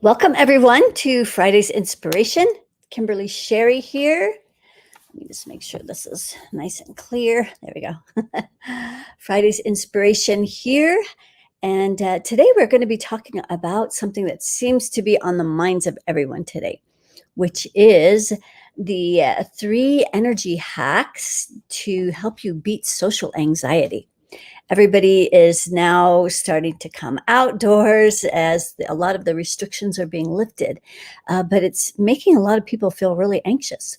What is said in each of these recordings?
Welcome, everyone, to Friday's Inspiration. Kimberly Sherry here. Let me just make sure this is nice and clear. There we go. Friday's Inspiration here. And today we're going to be talking about something that seems to be on the minds of everyone today, which is the 3 energy hacks to help you beat social anxiety. Everybody is now starting to come outdoors as a lot of the restrictions are being lifted, but it's making a lot of people feel really anxious.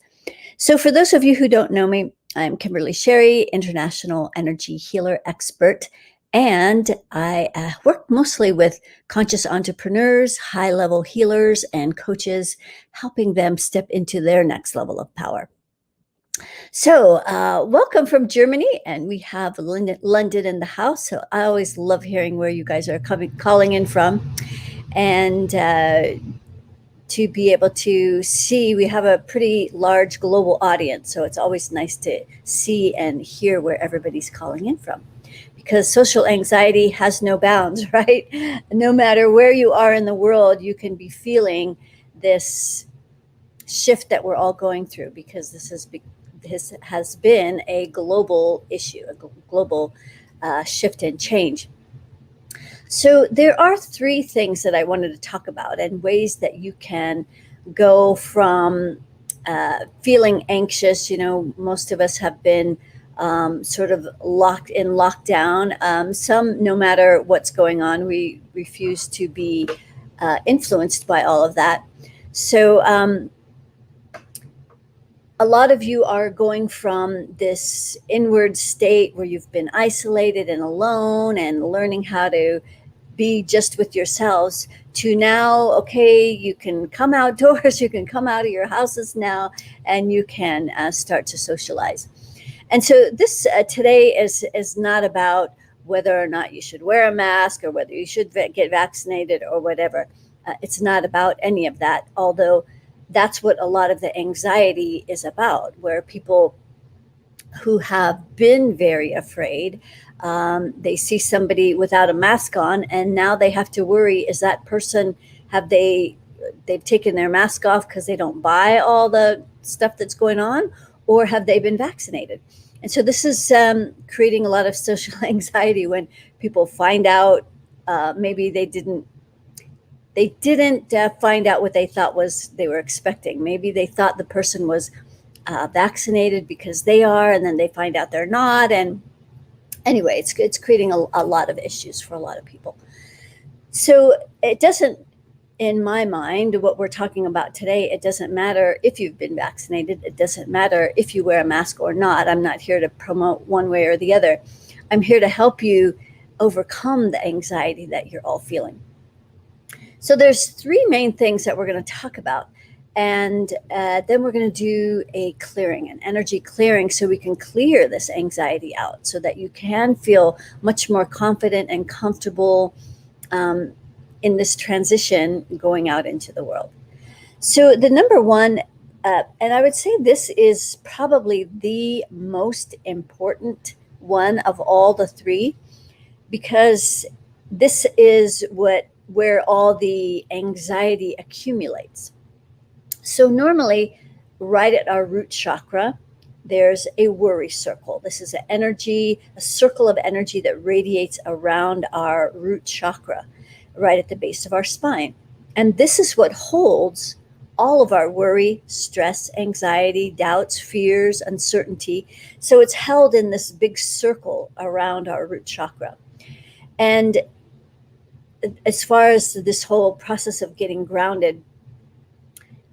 So for those of you who don't know me, I'm Kimberly Sherry, international energy healer expert, and I work mostly with conscious entrepreneurs, high-level healers, and coaches, helping them step into their next level of power. So, welcome from Germany, and we have London in the house. So, I always love hearing where you guys are calling in from, and to be able to see, we have a pretty large global audience. So, it's always nice to see and hear where everybody's calling in from, because social anxiety has no bounds, right? No matter where you are in the world, you can be feeling this shift that we're all going through, because this has been a global issue, a global shift and change. So there are 3 things that I wanted to talk about, and ways that you can go from feeling anxious. You know, most of us have been sort of locked in lockdown. Some, no matter what's going on, we refuse to be influenced by all of that. So a lot of you are going from this inward state where you've been isolated and alone and learning how to be just with yourselves, to now, okay, you can come outdoors, you can come out of your houses now, and you can start to socialize. And so this today is not about whether or not you should wear a mask or whether you should get vaccinated or whatever. It's not about any of that, although that's what a lot of the anxiety is about, where people who have been very afraid, they see somebody without a mask on, and now they have to worry, is that person, they've taken their mask off because they don't buy all the stuff that's going on, or have they been vaccinated? And so this is creating a lot of social anxiety when people find out maybe they didn't find out what they thought they were expecting. Maybe they thought the person was vaccinated because they are, and then they find out they're not. And anyway, it's creating a lot of issues for a lot of people. So it doesn't, in my mind, what we're talking about today, it doesn't matter if you've been vaccinated. It doesn't matter if you wear a mask or not. I'm not here to promote one way or the other. I'm here to help you overcome the anxiety that you're all feeling. So there's 3 main things that we're going to talk about. And then we're going to do an energy clearing, so we can clear this anxiety out so that you can feel much more confident and comfortable in this transition going out into the world. So the number one, and I would say this is probably the most important one of all the 3, because this is where all the anxiety accumulates. So normally, right at our root chakra, there's a worry circle. This is a circle of energy that radiates around our root chakra, right at the base of our spine. And this is what holds all of our worry, stress, anxiety, doubts, fears, uncertainty. So it's held in this big circle around our root chakra. And as far as this whole process of getting grounded,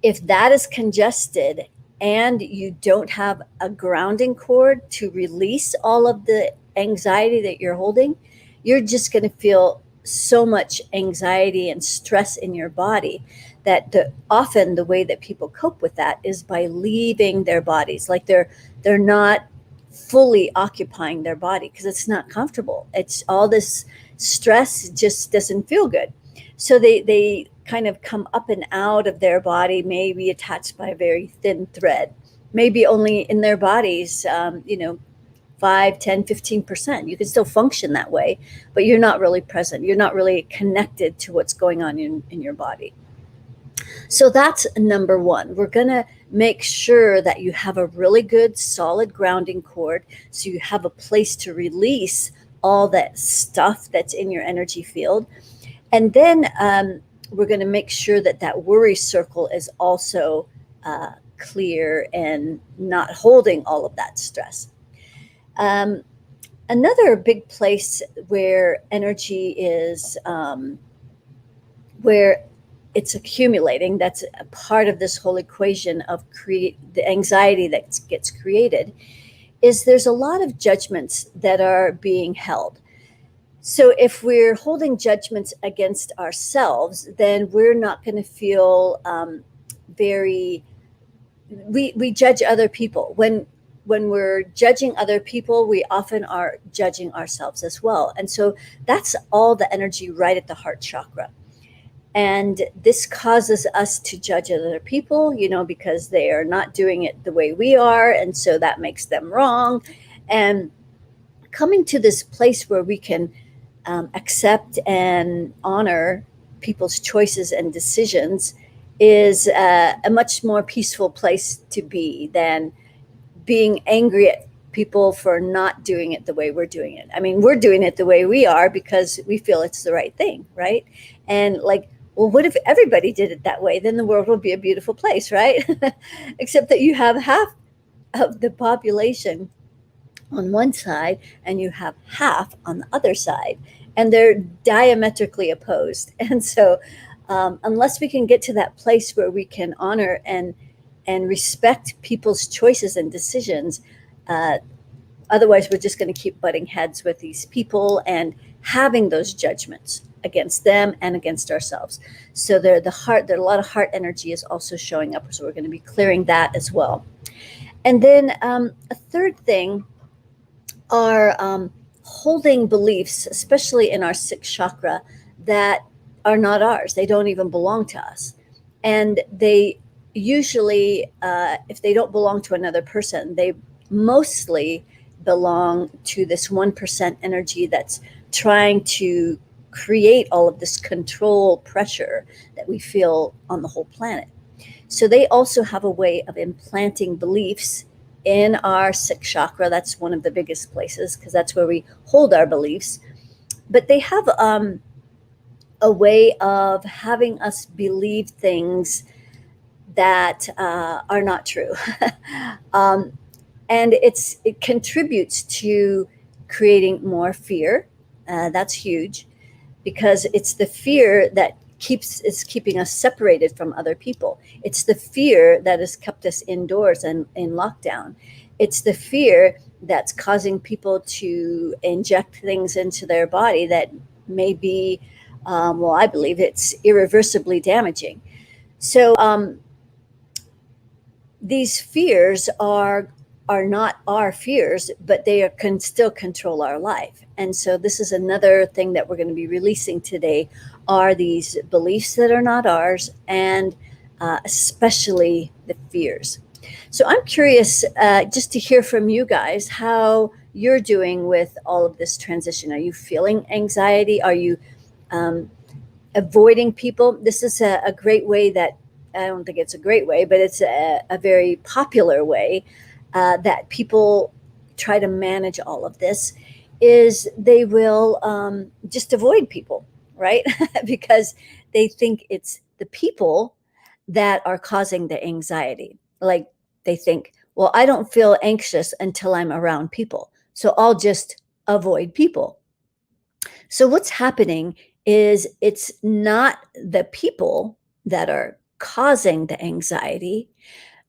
if that is congested and you don't have a grounding cord to release all of the anxiety that you're holding, you're just going to feel so much anxiety and stress in your body that often the way that people cope with that is by leaving their bodies. Like they're not fully occupying their body because it's not comfortable. It's all this stress just doesn't feel good. So they kind of come up and out of their body, maybe attached by a very thin thread, maybe only in their bodies, 5, 10, 15%. You can still function that way, but you're not really present. You're not really connected to what's going on in your body. So that's number one. We're going to make sure that you have a really good, solid grounding cord so you have a place to release all that stuff that's in your energy field. And then we're going to make sure that that worry circle is also clear and not holding all of that stress. Another big place where energy is, where it's accumulating, that's a part of this whole equation of the anxiety that gets created, is there's a lot of judgments that are being held. So if we're holding judgments against ourselves, then we're not going to feel we judge other people. When we're judging other people, we often are judging ourselves as well. And so that's all the energy right at the heart chakra. And this causes us to judge other people, because they are not doing it the way we are. And so that makes them wrong. And coming to this place where we can accept and honor people's choices and decisions is a much more peaceful place to be than being angry at people for not doing it the way we're doing it. I mean, we're doing it the way we are because we feel it's the right thing, right? And well, what if everybody did it that way? Then the world would be a beautiful place, right? Except that you have half of the population on one side and you have half on the other side, and they're diametrically opposed. And so unless we can get to that place where we can honor and respect people's choices and decisions, otherwise we're just going to keep butting heads with these people and having those judgments against them and against ourselves. So there a lot of heart energy is also showing up. So we're going to be clearing that as well. And then a third thing are holding beliefs, especially in our sixth chakra, that are not ours. They don't even belong to us. And they usually, if they don't belong to another person, they mostly belong to this 1% energy that's trying to create all of this control pressure that we feel on the whole planet. So they also have a way of implanting beliefs in our sixth chakra. That's one of the biggest places because that's where we hold our beliefs. But they have a way of having us believe things that are not true. And it contributes to creating more fear. That's huge, because it's the fear that is keeping us separated from other people. It's the fear that has kept us indoors and in lockdown. It's the fear that's causing people to inject things into their body that may be, I believe it's irreversibly damaging. So these fears are not our fears, but they can still control our life. And so this is another thing that we're going to be releasing today, are these beliefs that are not ours, and especially the fears. So I'm curious just to hear from you guys how you're doing with all of this transition. Are you feeling anxiety? Are you avoiding people? This is a great way that, I don't think it's a great way, but it's a very popular way that people try to manage all of this, is they will just avoid people, right? Because they think it's the people that are causing the anxiety. Like they think, well, I don't feel anxious until I'm around people, so I'll just avoid people. So what's happening is it's not the people that are causing the anxiety.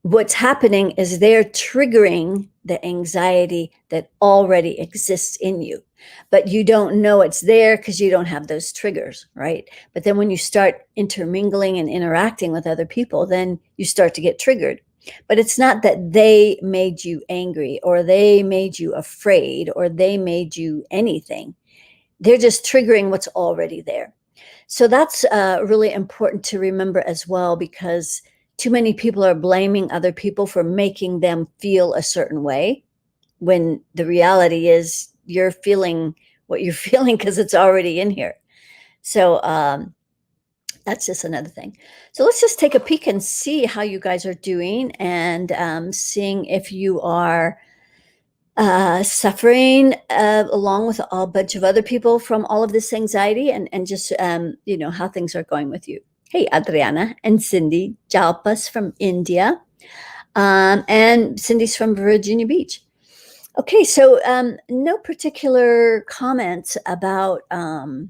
What's happening is they're triggering the anxiety that already exists in you, but you don't know it's there because you don't have those triggers, right? But then when you start intermingling and interacting with other people, then you start to get triggered. But it's not that they made you angry or they made you afraid or they made you anything. They're just triggering what's already there. So that's really important to remember as well, because too many people are blaming other people for making them feel a certain way, when the reality is you're feeling what you're feeling because it's already in here. So That's just another thing. So let's just take a peek and see how you guys are doing, and seeing if you are suffering along with a bunch of other people from all of this anxiety, and just, how things are going with you. Hey, Adriana and Cindy Jalpas from India, and Cindy's from Virginia Beach. Okay, so no particular comments about the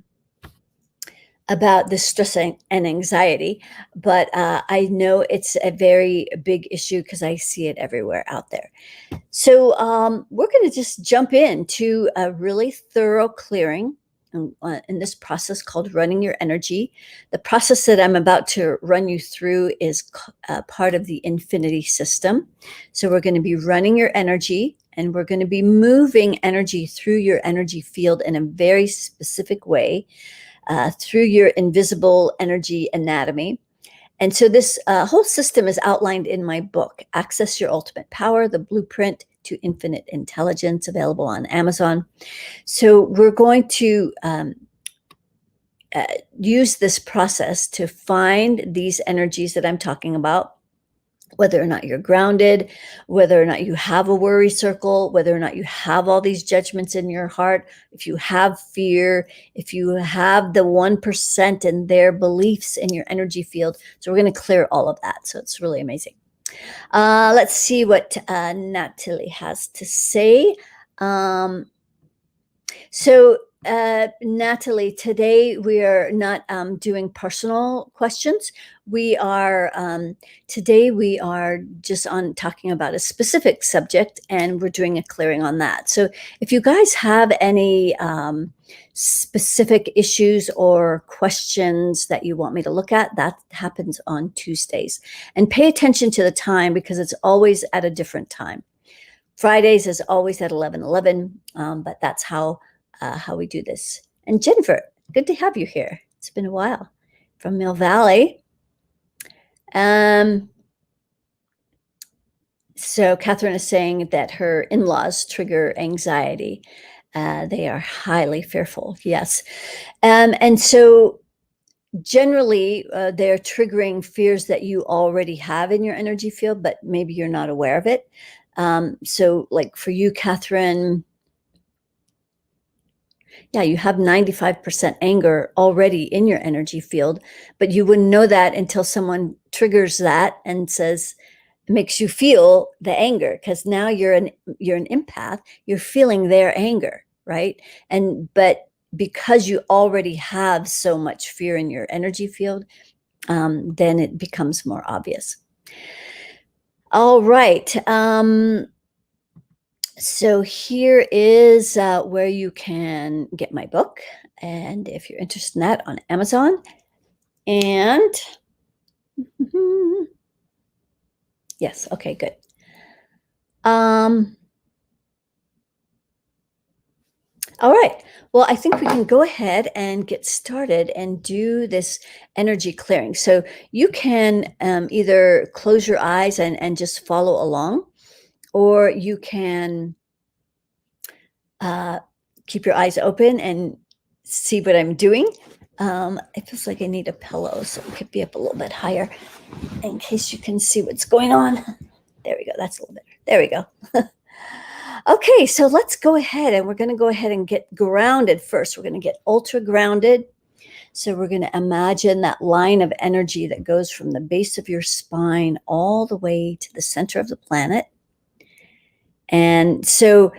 stress and anxiety, but I know it's a very big issue because I see it everywhere out there. So we're going to just jump into a really thorough clearing in this process called running your energy. The process that I'm about to run you through is part of the infinity system. So we're going to be running your energy, and we're going to be moving energy through your energy field in a very specific way, through your invisible energy anatomy. And so this whole system is outlined in my book, Access Your Ultimate Power, The Blueprint to Infinite Intelligence, available on Amazon. So we're going to use this process to find these energies that I'm talking about, whether or not you're grounded, whether or not you have a worry circle, whether or not you have all these judgments in your heart, if you have fear, if you have the 1% and their beliefs in your energy field. So we're going to clear all of that. So it's really amazing. Let's see what Natalie has to say. Natalie, today we are not doing personal questions. Today we are just on talking about a specific subject, and we're doing a clearing on that. So if you guys have any specific issues or questions that you want me to look at, that happens on Tuesdays. And pay attention to the time, because it's always at a different time. Fridays is always at 11:11, but that's how we do this. And Jennifer, good to have you here. It's been a while, from Mill Valley. So Catherine is saying that her in-laws trigger anxiety. They are highly fearful. Yes. And so generally they're triggering fears that you already have in your energy field, but maybe you're not aware of it. So like for you, Catherine, yeah, you have 95% anger already in your energy field, but you wouldn't know that until someone triggers that and makes you feel the anger, because now you're an empath, you're feeling their anger, right? But because you already have so much fear in your energy field, then it becomes more obvious. All right. So here is where you can get my book, and if you're interested in that, on Amazon. And yes, okay, good. All right. Well, I think we can go ahead and get started and do this energy clearing. So you can either close your eyes and just follow along, or you can keep your eyes open and see what I'm doing. It feels like I need a pillow, so it could be up a little bit higher in case you can see what's going on. There we go. That's a little better. There we go. Okay, so let's go ahead, and we're going to go ahead and get grounded first. We're going to get ultra grounded. So we're going to imagine that line of energy that goes from the base of your spine all the way to the center of the planet. And so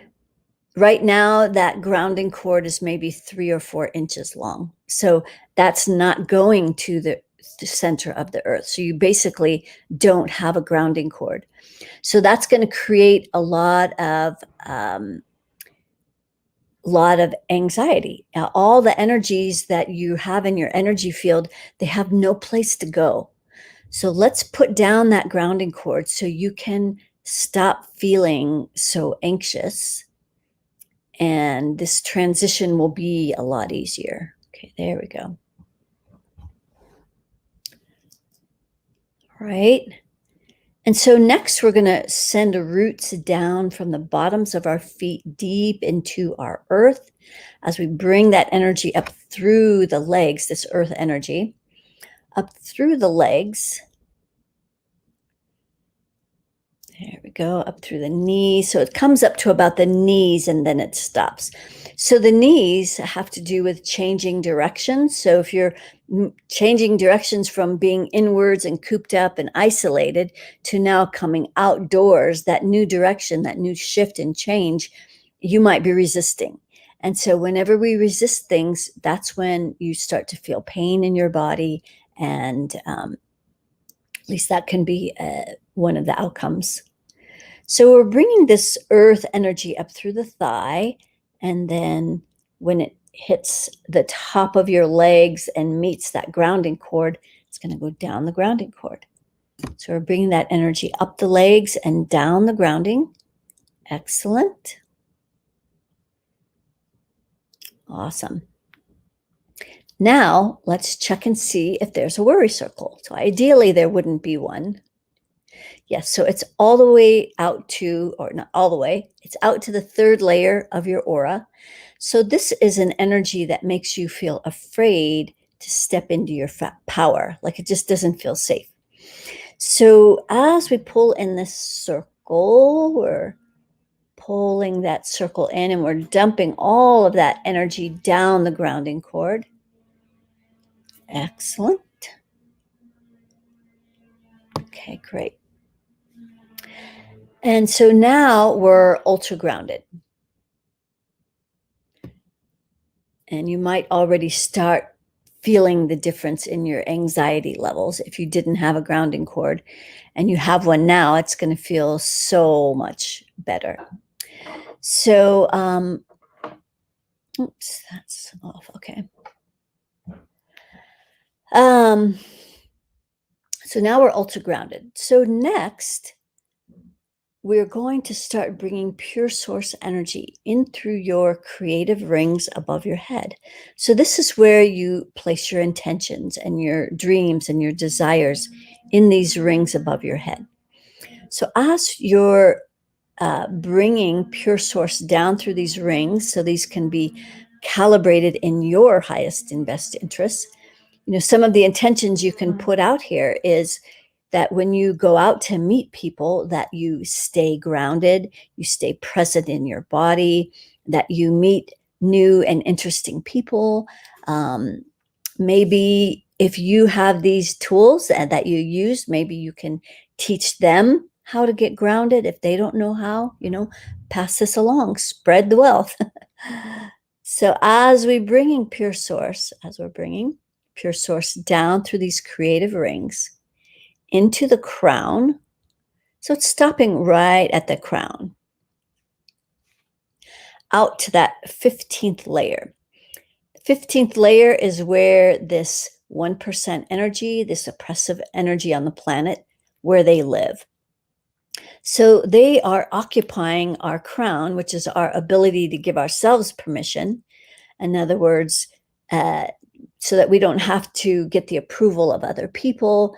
right now, that grounding cord is maybe 3 or 4 inches long. So that's not going to the center of the earth. So you basically don't have a grounding cord. So that's going to create a lot of anxiety. Now, all the energies that you have in your energy field, they have no place to go. So let's put down that grounding cord so you can stop feeling so anxious. And this transition will be a lot easier. Okay, there we go. All right. And so next, we're going to send roots down from the bottoms of our feet deep into our earth as we bring that energy up through the legs, this earth energy. up through the legs. There we go, up through the knees. So it comes up to about the knees and then it stops. So the knees have to do with changing directions. So if you're changing directions from being inwards and cooped up and isolated to now coming outdoors, that new direction, that new shift and change, you might be resisting. And so whenever we resist things, that's when you start to feel pain in your body. And at least that can be one of the outcomes. So we're bringing this earth energy up through the thigh, and then when it hits the top of your legs and meets that grounding cord, it's going to go down the grounding cord. So we're bringing that energy up the legs and down the grounding. Excellent. Awesome. Now let's check and see if there's a worry circle. So ideally there wouldn't be one. Yes, so it's all the way out to, or not all the way, it's out to the third layer of your aura. So this is an energy that makes you feel afraid to step into your power, like it just doesn't feel safe. So as we pull in this circle, we're pulling that circle in and we're dumping all of that energy down the grounding cord. Excellent. Okay, great. And so now we're ultra grounded. And you might already start feeling the difference in your anxiety levels. If you didn't have a grounding cord and you have one now, it's going to feel so much better. So, oops, that's off. Okay. So now we're ultra grounded. So next, we're going to start bringing pure source energy in through your creative rings above your head. So this is where you place your intentions and your dreams and your desires in these rings above your head. So as you're bringing pure source down through these rings, so these can be calibrated in your highest and best interests. You know, some of the intentions you can put out here is that when you go out to meet people, that you stay grounded, you stay present in your body, that you meet new and interesting people. Maybe if you have these tools that you use, maybe you can teach them how to get grounded. If they don't know how, you know, pass this along, spread the wealth. So as we're bringing pure source down through these creative rings, into the crown. So it's stopping right at the crown. Out to that 15th layer. The 15th layer is where this 1% energy, this oppressive energy on the planet, where they live. So they are occupying our crown, which is our ability to give ourselves permission. In other words, so that we don't have to get the approval of other people.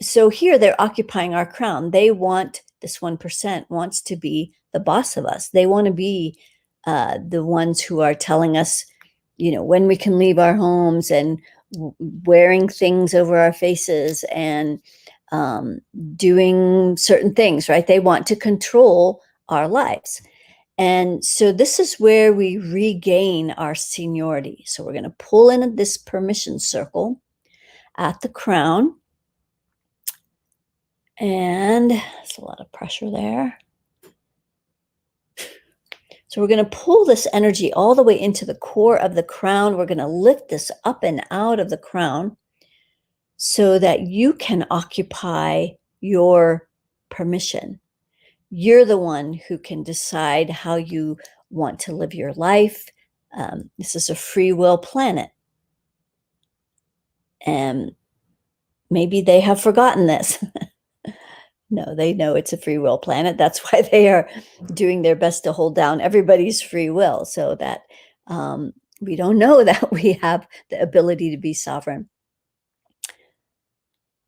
So here they're occupying our crown. They want, this 1% wants to be the boss of us. They want to be the ones who are telling us, you know, when we can leave our homes and wearing things over our faces and doing certain things, right? They want to control our lives. And so this is where we regain our seniority. So we're going to pull in this permission circle at the crown. And there's a lot of pressure there. So we're going to pull this energy all the way into the core of the crown. We're going to lift this up and out of the crown so that you can occupy your permission. You're the one who can decide how you want to live your life. This is a free will planet. And maybe they have forgotten this. No, they know it's a free will planet. That's why they are doing their best to hold down everybody's free will so that we don't know that we have the ability to be sovereign.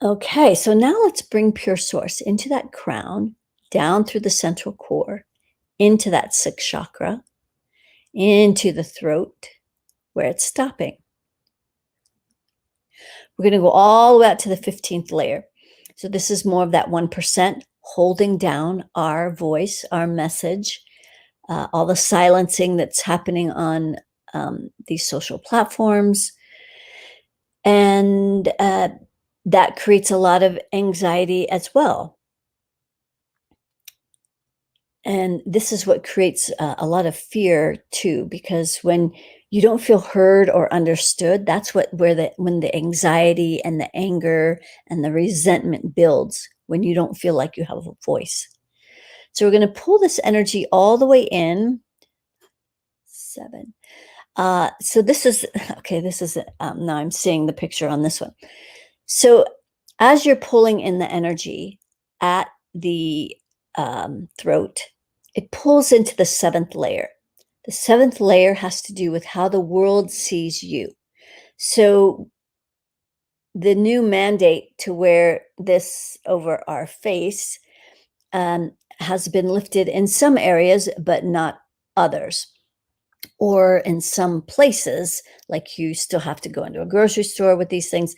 Okay, so now let's bring pure source into that crown, down through the central core, into that 6th chakra, into the throat, where it's stopping. We're going to go all the way out to the 15th layer. So this is more of that 1% holding down our voice, our message, all the silencing that's happening on these social platforms. And that creates a lot of anxiety as well. And this is what creates a lot of fear too, because when you don't feel heard or understood, that's when the anxiety and the anger and the resentment builds, when you don't feel like you have a voice. So we're going to pull this energy all the way in. 7. So this is, okay, this is, now I'm seeing the picture on this one. So as you're pulling in the energy at the throat, it pulls into the 7th layer. The 7th layer has to do with how the world sees you. So the new mandate to wear this over our face has been lifted in some areas, but not others. Or in some places, like you still have to go into a grocery store with these things.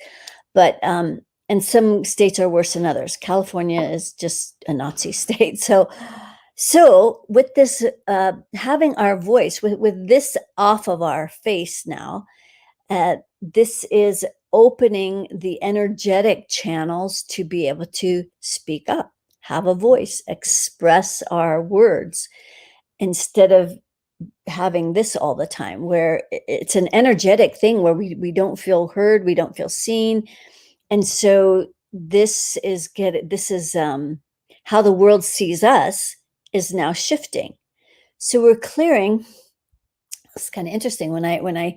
But and some states are worse than others. California is just a Nazi state. So with this, having our voice, with this off of our face now, this is opening the energetic channels to be able to speak up, have a voice, express our words, instead of having this all the time, where it's an energetic thing where we don't feel heard, we don't feel seen. And so this is how the world sees us is now shifting. So we're clearing. It's kind of interesting when I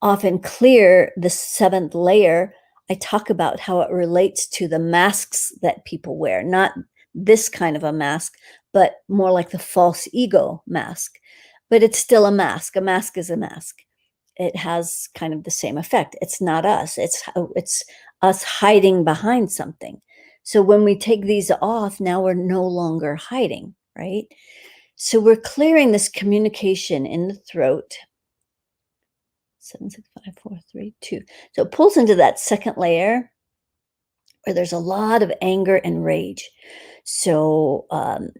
often clear the 7th layer. I talk about how it relates to the masks that people wear, not this kind of a mask, but more like the false ego mask. But it's still a mask. A mask is a mask. It has kind of the same effect. It's not us. It's us hiding behind something. So when we take these off, now we're no longer hiding, right? So we're clearing this communication in the throat. 7, 6, 5, 4, 3, 2. So it pulls into that 2nd layer where there's a lot of anger and rage. So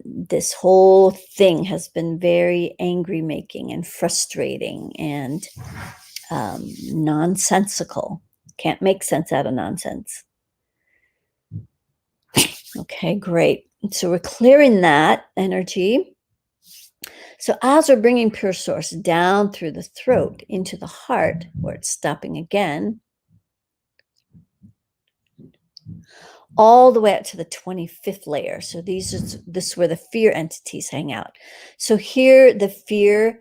this whole thing has been very angry making and frustrating and nonsensical. Can't make sense out of nonsense. Okay, great. So we're clearing that energy. So as we're bringing pure source down through the throat into the heart, where it's stopping again, all the way up to the 25th layer. So this is where the fear entities hang out. So here the fear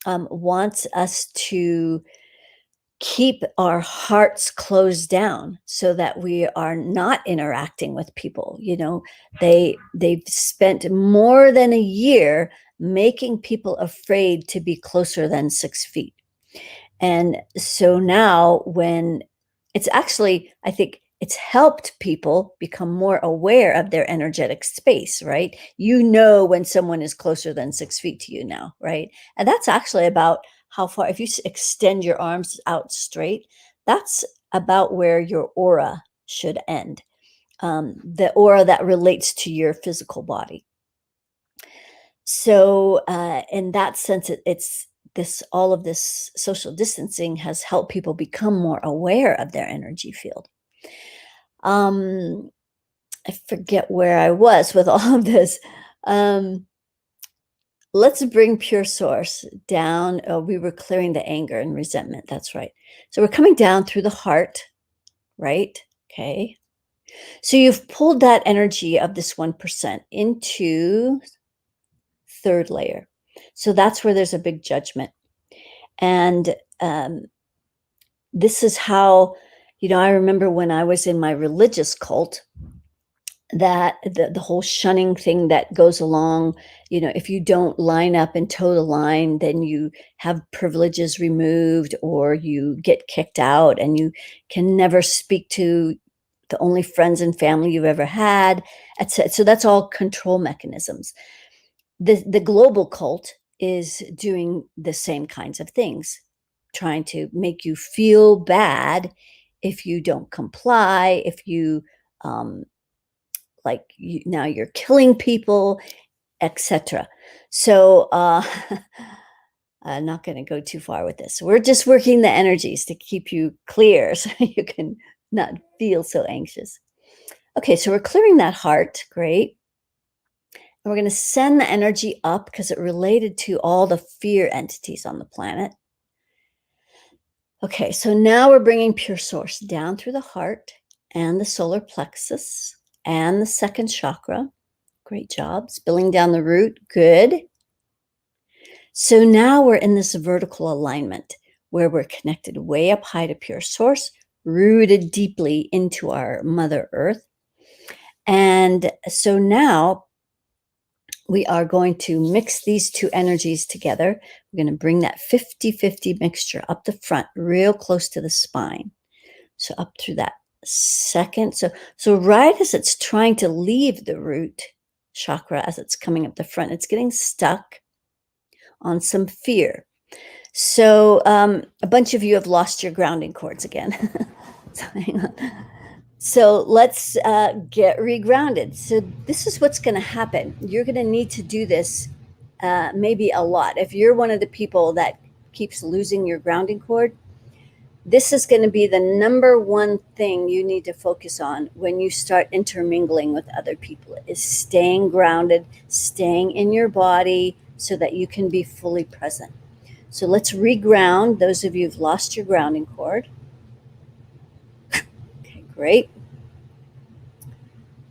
wants us to keep our hearts closed down so that we are not interacting with people. They've spent more than a year making people afraid to be closer than 6 feet. And so now when it's actually, I think it's helped people become more aware of their energetic space, right? When someone is closer than 6 feet to you now, right? And that's actually about how far, if you extend your arms out straight, that's about where your aura should end. The aura that relates to your physical body. So in that sense, it's all of this social distancing has helped people become more aware of their energy field. I forget where I was with all of this. Let's bring pure source down. Oh, we were clearing the anger and resentment. That's right. So we're coming down through the heart, right? Okay. So you've pulled that energy of this 1% into 3rd layer. So that's where there's a big judgment. And this is how, I remember when I was in my religious cult, that the whole shunning thing that goes along, if you don't line up and toe the line, then you have privileges removed or you get kicked out and you can never speak to the only friends and family you've ever had, etc. So that's all control mechanisms. The global cult is doing the same kinds of things, trying to make you feel bad if you don't comply, if you now you're killing people, etc. So I'm not going to go too far with this. We're just working the energies to keep you clear so you can not feel so anxious. Okay, so we're clearing that heart. Great. And we're going to send the energy up because it related to all the fear entities on the planet. Okay, so now we're bringing pure source down through the heart and the solar plexus and the second chakra. Great job. Spilling down the root. Good. So now we're in this vertical alignment where we're connected way up high to pure source, rooted deeply into our Mother Earth. And so now we are going to mix these two energies together. We're going to bring that 50-50 mixture up the front, real close to the spine. So up through that second. So right as it's trying to leave the root chakra, as it's coming up the front, it's getting stuck on some fear. So a bunch of you have lost your grounding cords again. So hang on. So let's get regrounded. So this is what's going to happen. You're going to need to do this maybe a lot. If you're one of the people that keeps losing your grounding cord, this is going to be the number one thing you need to focus on when you start intermingling with other people, is staying grounded, staying in your body so that you can be fully present. So let's reground those of you who've lost your grounding cord. Okay, great.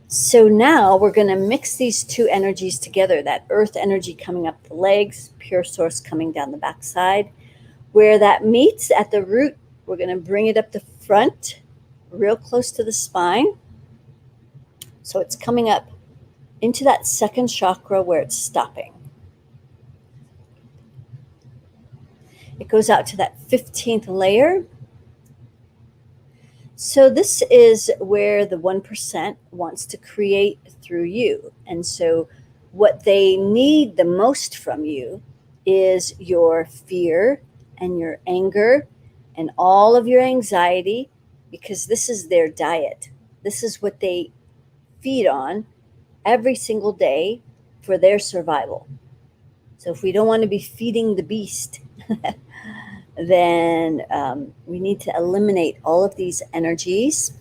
So now we're going to mix these two energies together, that earth energy coming up the legs, pure source coming down the backside. Where that meets at the root, we're going to bring it up the front, real close to the spine. So it's coming up into that second chakra where it's stopping. It goes out to that 15th layer. So this is where the 1% wants to create through you. And so what they need the most from you is your fear and your anger and all of your anxiety, because this is their diet. This is what they feed on every single day for their survival. So if we don't want to be feeding the beast, then we need to eliminate all of these energies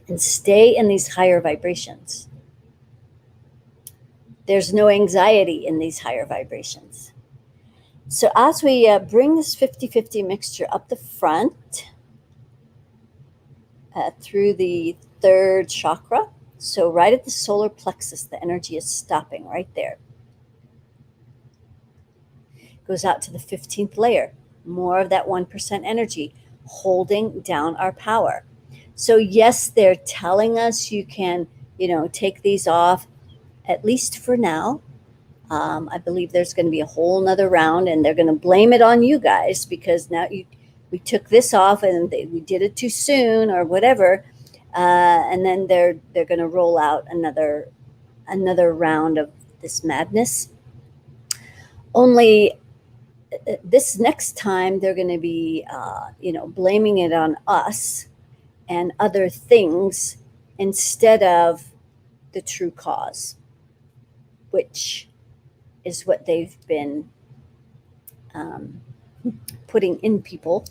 and stay in these higher vibrations. There's no anxiety in these higher vibrations. So as we bring this 50-50 mixture up the front through the third chakra, so right at the solar plexus, the energy is stopping right there. Goes out to the 15th layer. More of that 1% energy holding down our power. So yes, they're telling us you can, take these off, at least for now. I believe there's going to be a whole nother round, and they're going to blame it on you guys because now we took this off and we did it too soon or whatever. And then they're going to roll out another round of this madness. Only this next time they're going to be, blaming it on us and other things instead of the true cause, which is what they've been putting in people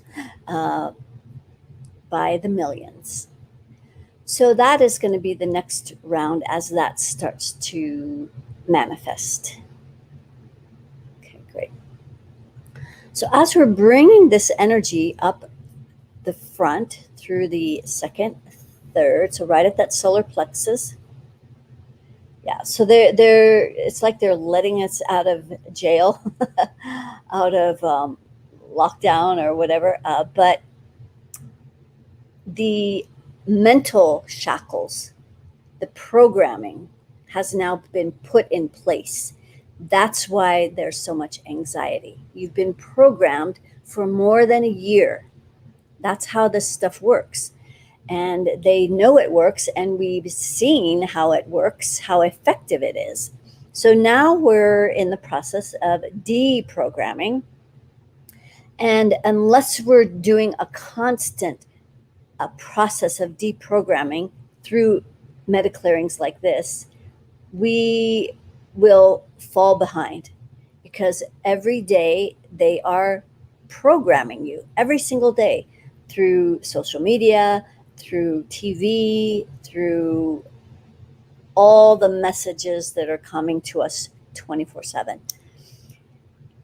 by the millions. So that is going to be the next round as that starts to manifest. Okay, great. So as we're bringing this energy up the front through the second, third, so right at that solar plexus. Yeah, so they're it's like they're letting us out of jail, out of lockdown or whatever. But the mental shackles, the programming has now been put in place. That's why there's so much anxiety. You've been programmed for more than a year. That's how this stuff works. And they know it works, and we've seen how it works, how effective it is. So now we're in the process of deprogramming. And unless we're doing a constant a process of deprogramming through MediClearings like this, we will fall behind, because every day they are programming you, every single day, through social media, through TV, through all the messages that are coming to us 24/7,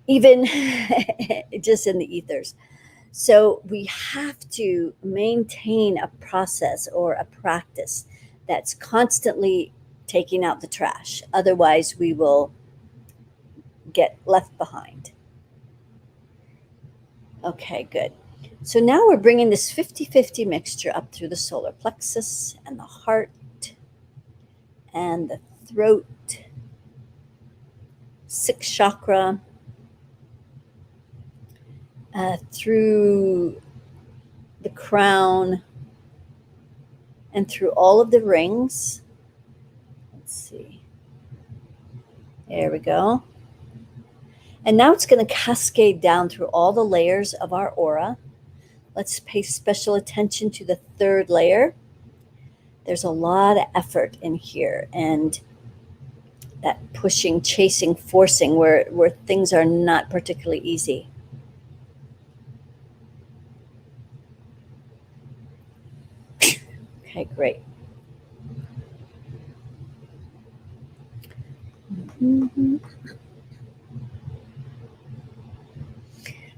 even just in the ethers. So we have to maintain a process or a practice that's constantly taking out the trash. Otherwise, we will get left behind. Okay, good. So now we're bringing this 50-50 mixture up through the solar plexus and the heart and the throat, sixth chakra, through the crown, and through all of the rings. Let's see. There we go. And now it's going to cascade down through all the layers of our aura. Let's pay special attention to the third layer. There's a lot of effort in here, and that pushing, chasing, forcing, where things are not particularly easy. Okay, great. Mm-hmm.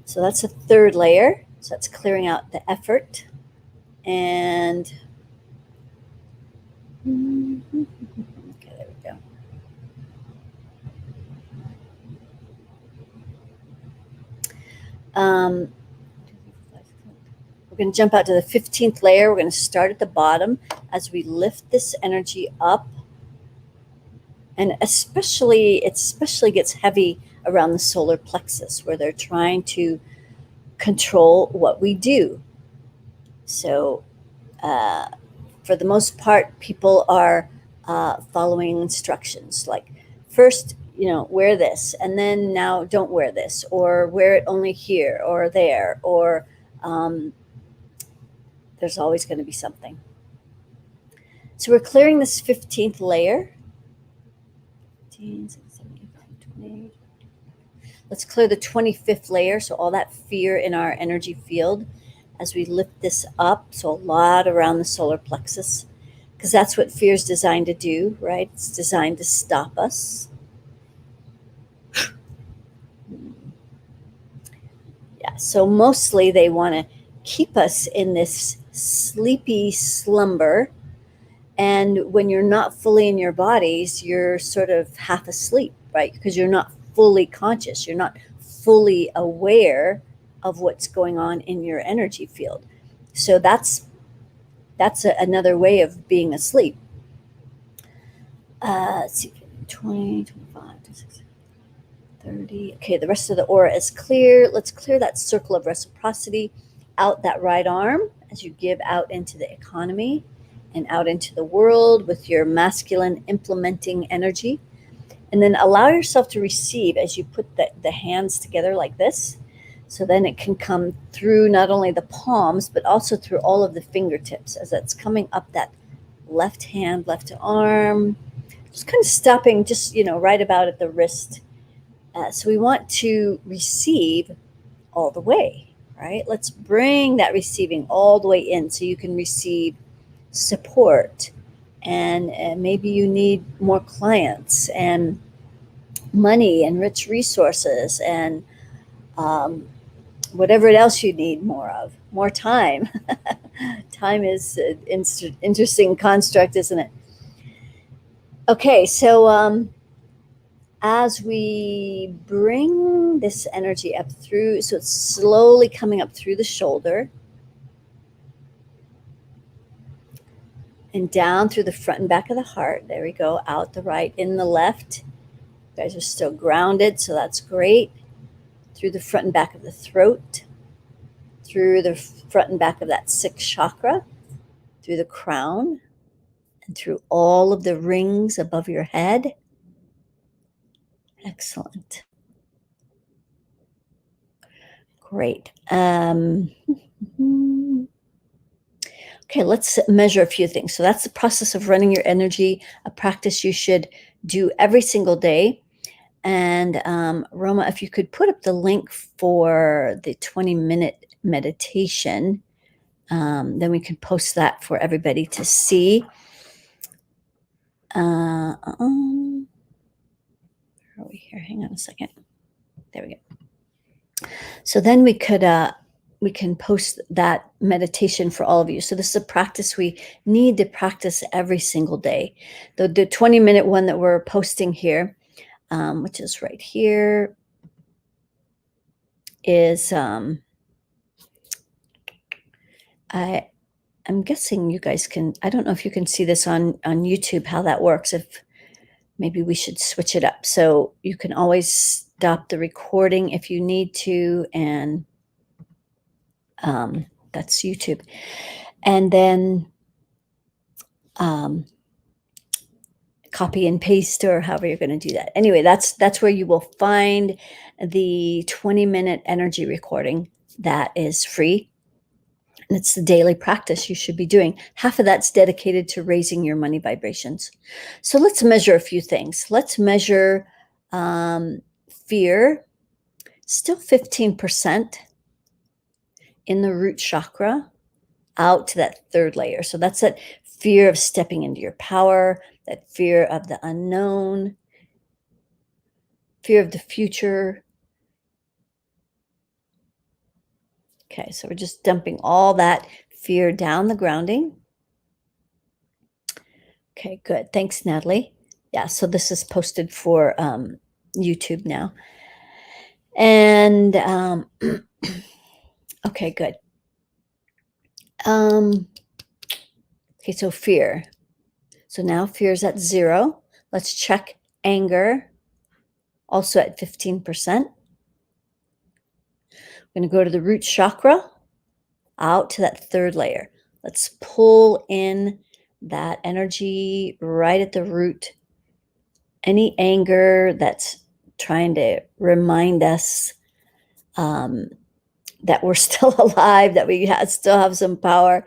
So that's the third layer. So that's clearing out the effort. And okay, there we go. We're going to jump out to the 15th layer. We're going to start at the bottom as we lift this energy up. And it especially gets heavy around the solar plexus, where they're trying to control what we do. So for the most part, people are following instructions, like first, wear this, and then now don't wear this, or wear it only here or there, or there's always going to be something. So we're clearing this 15th layer. 15, 16, 17, 18, 20. Let's clear the 25th layer, so all that fear in our energy field as we lift this up. So a lot around the solar plexus, because that's what fear is designed to do, right? It's designed to stop us. Yeah, so mostly they want to keep us in this sleepy slumber. And when you're not fully in your bodies, you're sort of half asleep, right? Because you're not fully conscious. You're not fully aware of what's going on in your energy field. So that's another way of being asleep. Let's see, 20, 25, 26, 30. Okay, the rest of the aura is clear. Let's clear that circle of reciprocity out that right arm as you give out into the economy and out into the world with your masculine implementing energy. And then allow yourself to receive as you put the hands together like this. So then it can come through not only the palms, but also through all of the fingertips as that's coming up that left hand, left arm, just kind of stopping just, right about at the wrist. So we want to receive all the way, right? Let's bring that receiving all the way in so you can receive support, and maybe you need more clients and money and rich resources and whatever else you need more of, more time. Time is an interesting construct, isn't it? Okay, so as we bring this energy up through, so it's slowly coming up through the shoulder and down through the front and back of the heart. There we go, out the right, in the left. You guys are still grounded, so that's great. Through the front and back of the throat, through the front and back of that sixth chakra, through the crown, and through all of the rings above your head. Excellent. Great. Okay, let's measure a few things. So that's the process of running your energy, a practice you should do every single day. And Roma, if you could put up the link for the 20-minute meditation, then we can post that for everybody to see. Where are we here? Hang on a second. There we go. So then we can post that meditation for all of you. So this is a practice we need to practice every single day. The 20-minute one that we're posting here, which is right here, is I'm guessing you guys can. I don't know if you can see this on YouTube, how that works. If maybe we should switch it up so you can always stop the recording if you need to, and that's YouTube. And then copy and paste, or however you're going to do that. Anyway, that's where you will find the 20-minute energy recording that is free. And it's the daily practice you should be doing. Half of that's dedicated to raising your money vibrations. So let's measure a few things. Let's measure fear, still 15% in the root chakra, out to that third layer. So that's that fear of stepping into your power, that fear of the unknown, fear of the future. Okay, so we're just dumping all that fear down the grounding. Okay, good. Thanks, Natalie. Yeah, so this is posted for YouTube now. And okay, good. Okay, so fear. So now fear is at 0. Let's check anger, also at 15%. We're going to go to the root chakra, out to that third layer. Let's pull in that energy right at the root. Any anger that's trying to remind us that we're still alive, that we still have some power.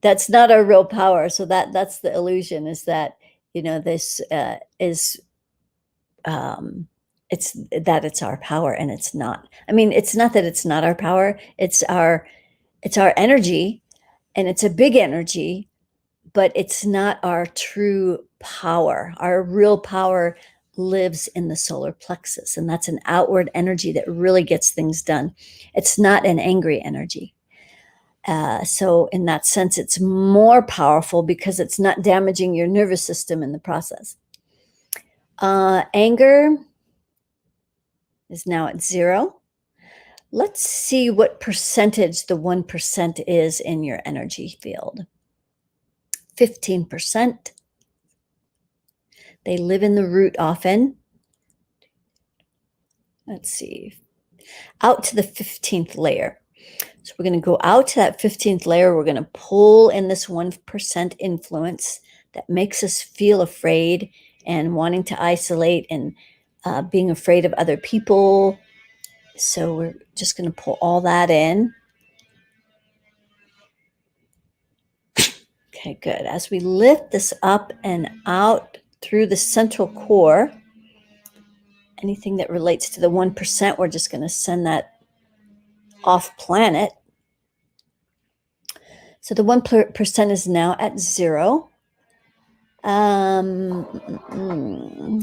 That's not our real power. So that's the illusion, is that, this is it's our power, and it's not. I mean, it's not that it's not our power. It's our energy, and it's a big energy, but it's not our true power. Our real power lives in the solar plexus, and that's an outward energy that really gets things done. It's not an angry energy. So in that sense, it's more powerful because it's not damaging your nervous system in the process. Anger is now at 0. Let's see what percentage the 1% is in your energy field. 15%. They live in the root often. Let's see. Out to the 15th layer. So we're going to go out to that 15th layer. We're going to pull in this 1% influence that makes us feel afraid and wanting to isolate and being afraid of other people. So we're just going to pull all that in. Okay, good. As we lift this up and out through the central core, anything that relates to the 1%, we're just going to send that off planet. So the 1% is now at 0.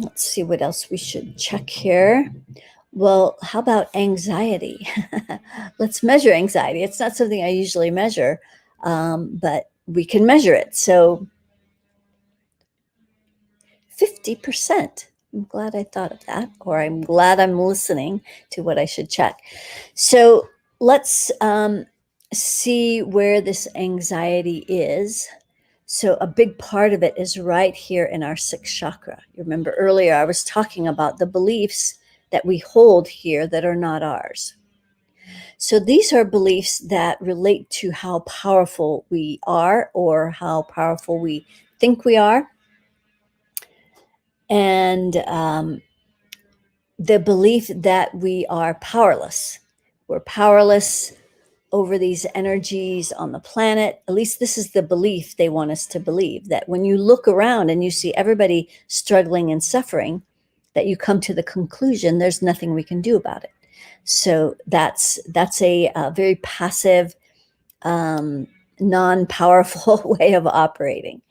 Let's see what else we should check here. Well, how about anxiety? Let's measure anxiety. It's not something I usually measure, but we can measure it. So 50%. I'm glad I thought of that, or I'm glad I'm listening to what I should check. So let's see where this anxiety is. So a big part of it is right here in our 6th chakra. You remember earlier I was talking about the beliefs that we hold here that are not ours. So these are beliefs that relate to how powerful we are, or how powerful we think we are. And the belief that we are powerless. We're powerless over these energies on the planet. At least this is the belief they want us to believe, that when you look around and you see everybody struggling and suffering, that you come to the conclusion there's nothing we can do about it. So that's a very passive, non-powerful way of operating.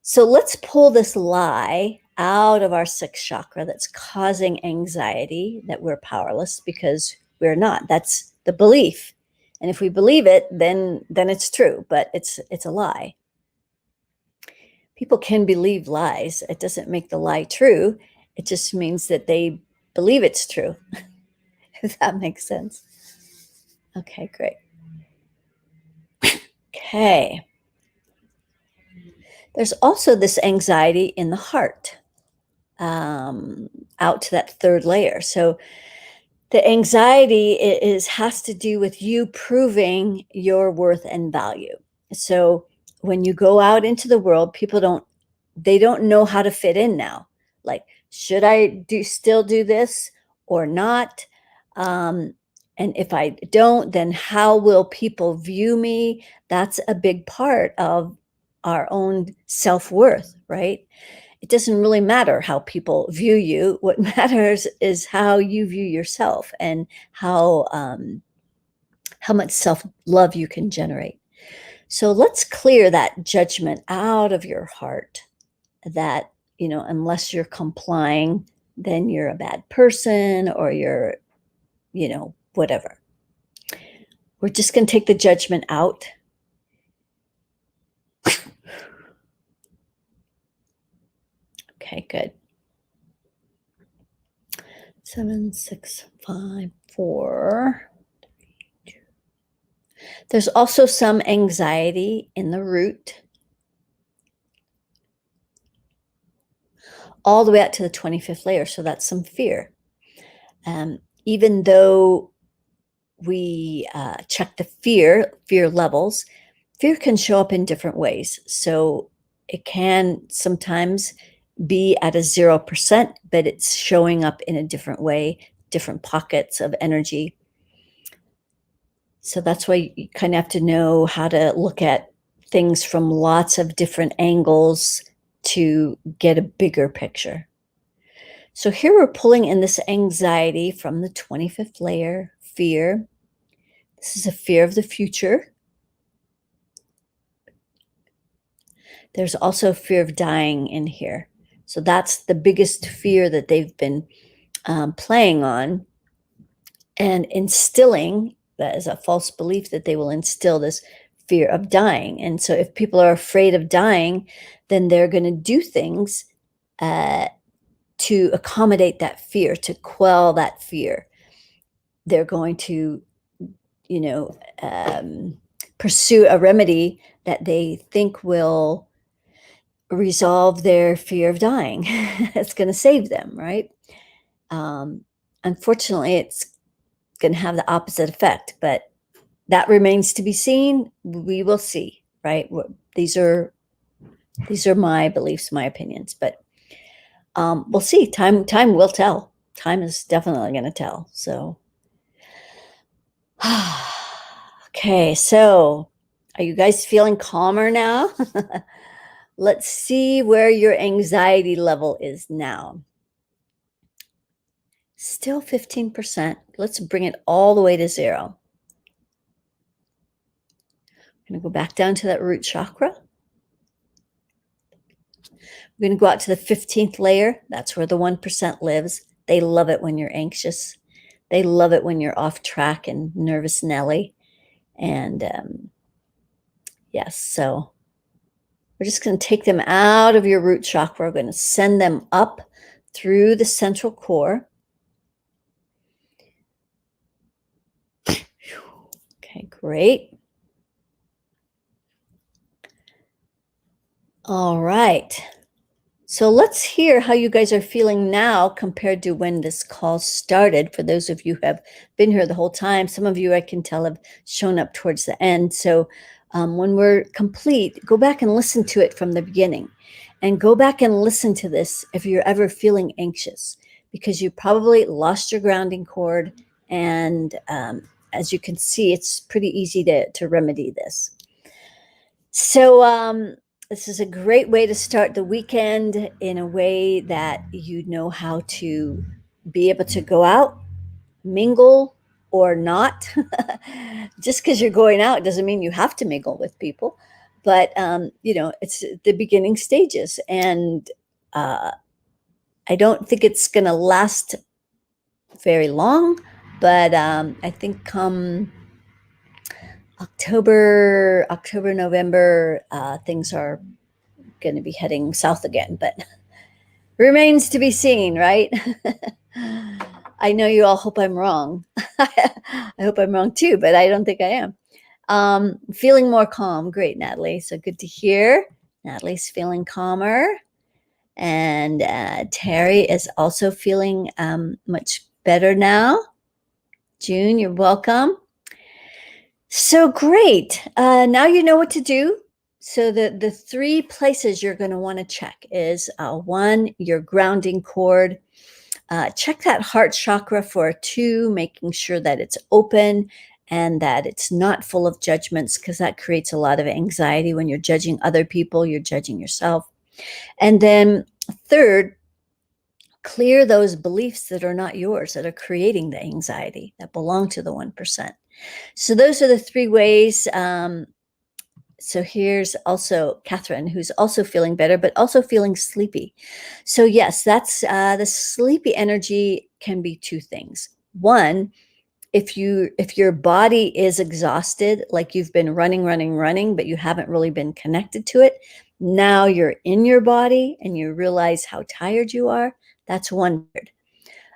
So let's pull this lie out of our sixth chakra that's causing anxiety, that we're powerless, because we're not. That's the belief. And if we believe it, then it's true, but it's a lie. People can believe lies. It doesn't make the lie true. It just means that they believe it's true. If that makes sense. Okay, great. Okay. There's also this anxiety in the heart, out to that third layer. So the anxiety has to do with you proving your worth and value. So when you go out into the world, people don't know how to fit in now. Like, should I still do this or not? And if I don't, then how will people view me? That's a big part of our own self-worth, right? It doesn't really matter how people view you. What matters is how you view yourself, and how much self-love you can generate. So let's clear that judgment out of your heart, that, unless you're complying, then you're a bad person, or you're, whatever. We're just going to take the judgment out. Okay, good. 7, 6, 5, 4, 3, 2. There's also some anxiety in the root, all the way out to the 25th layer. So that's some fear. Even though we check the fear levels, fear can show up in different ways. So it can sometimes be at a 0%, but it's showing up in a different way, different pockets of energy. So that's why you kind of have to know how to look at things from lots of different angles to get a bigger picture. So here we're pulling in this anxiety from the 25th layer, fear. This is a fear of the future. There's also fear of dying in here. So that's the biggest fear that they've been playing on and instilling. That is a false belief that they will instill this fear of dying. And so if people are afraid of dying, then they're going to do things to accommodate that fear, to quell that fear. They're going to, pursue a remedy that they think will resolve their fear of dying. It's going to save them, right? Unfortunately, it's going to have the opposite effect, but that remains to be seen. We will see, right? These are my beliefs, my opinions, but we'll see. Time will tell. Time is definitely going to tell. So, okay. So, are you guys feeling calmer now? Let's see where your anxiety level is now. Still 15%. Let's bring it all the way to 0. I'm going to go back down to that root chakra. We're going to go out to the 15th layer. That's where the 1% lives. They love it when you're anxious. They love it when you're off track and nervous Nelly. And yes, so we're just going to take them out of your root chakra. We're going to send them up through the central core. Okay, great. All right. So let's hear how you guys are feeling now compared to when this call started. For those of you who have been here the whole time, some of you I can tell have shown up towards the end. So when we're complete, go back and listen to it from the beginning, and go back and listen to this if you're ever feeling anxious, because you probably lost your grounding cord and as you can see, it's pretty easy to remedy this. So this is a great way to start the weekend in a way that you know how to be able to go out, mingle or not. Just because you're going out doesn't mean you have to mingle with people, but it's the beginning stages, and I don't think it's going to last very long, but I think come October, November, things are going to be heading south again, but remains to be seen, right? I know you all hope I'm wrong. I hope I'm wrong too, but I don't think I am. Feeling more calm. Great, Natalie. So good to hear. Natalie's feeling calmer. And Terry is also feeling much better now. June, you're welcome. So great. Now you know what to do. So the three places you're going to want to check is one, your grounding cord. Check that heart chakra for a 2, making sure that it's open and that it's not full of judgments, because that creates a lot of anxiety. When you're judging other people, you're judging yourself. And then third, clear those beliefs that are not yours, that are creating the anxiety, that belong to the 1%. So those are the 3 ways. So here's also Catherine, who's also feeling better, but also feeling sleepy. So yes, that's the sleepy energy can be 2 things. One, if your body is exhausted, like you've been running, but you haven't really been connected to it, now you're in your body and you realize how tired you are, that's one tired.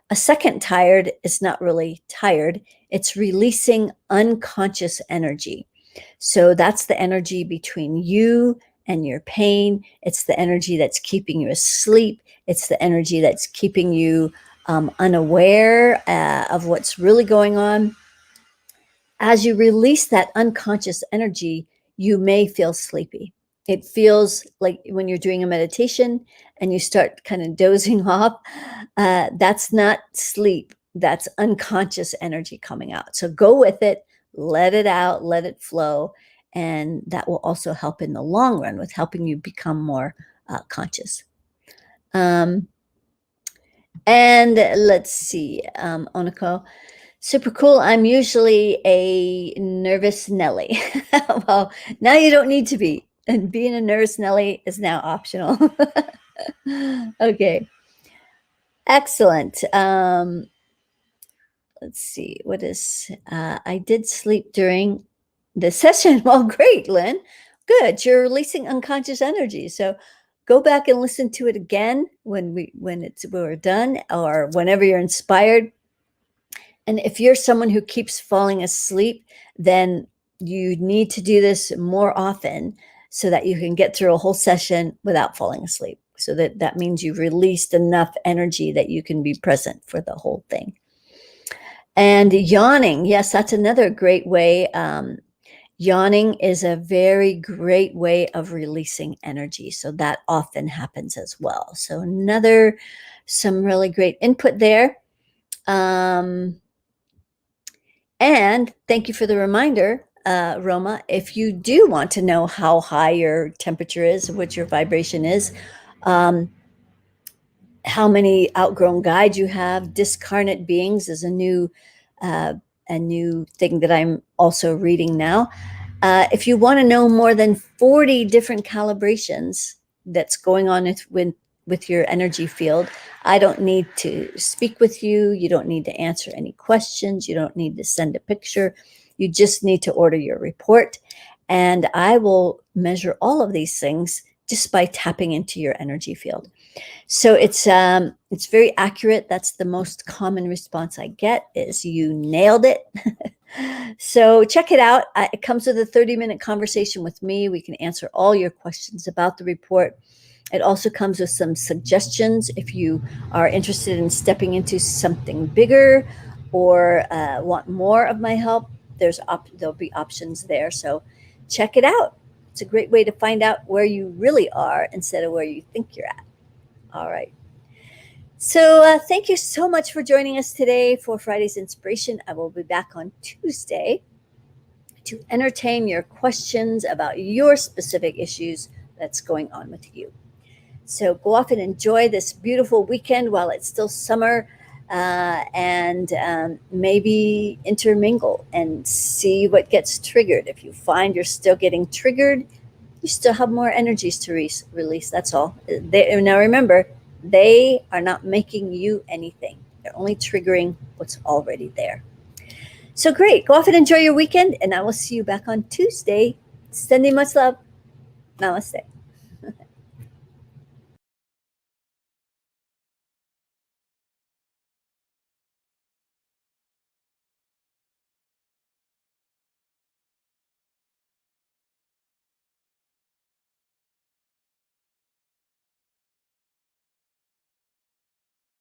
A second tired is not really tired, it's releasing unconscious energy. So that's the energy between you and your pain. It's the energy that's keeping you asleep. It's the energy that's keeping you unaware of what's really going on. As you release that unconscious energy, you may feel sleepy. It feels like when you're doing a meditation and you start kind of dozing off, that's not sleep. That's unconscious energy coming out. So go with it, let it out, let it flow. And that will also help in the long run with helping you become more conscious. And let's see, Onako. Super cool. I'm usually a nervous Nelly. Well, now you don't need to be. And being a nervous Nelly is now optional. Okay. Excellent. Let's see. What is, I did sleep during the session. Well, great, Lynn. Good. You're releasing unconscious energy. So go back and listen to it again when we're done, or whenever you're inspired. And if you're someone who keeps falling asleep, then you need to do this more often so that you can get through a whole session without falling asleep. So that means you've released enough energy that you can be present for the whole thing. And yawning, yes, that's another great way. Yawning is a very great way of releasing energy. So that often happens as well. So some really great input there. And thank you for the reminder, Roma. If you do want to know how high your temperature is, what your vibration is, how many outgrown guides you have, discarnate beings is a new thing that I'm also reading now. If you want to know more than 40 different calibrations that's going on with your energy field, I don't need to speak with you. You don't need to answer any questions. You don't need to send a picture. You just need to order your report. And I will measure all of these things just by tapping into your energy field. So it's very accurate. That's the most common response I get is you nailed it. So check it out. It comes with a 30-minute conversation with me. We can answer all your questions about the report. It also comes with some suggestions if you are interested in stepping into something bigger or want more of my help. There'll be options there. So check it out. It's a great way to find out where you really are instead of where you think you're at. All right. So thank you so much for joining us today for Friday's Inspiration. I will be back on Tuesday to entertain your questions about your specific issues that's going on with you. So go off and enjoy this beautiful weekend while it's still summer, and maybe intermingle and see what gets triggered. If you find you're still getting triggered, you still have more energies to release. That's all. Now remember, they are not making you anything. They're only triggering what's already there. So great. Go off and enjoy your weekend, and I will see you back on Tuesday. Sending much love. Namaste.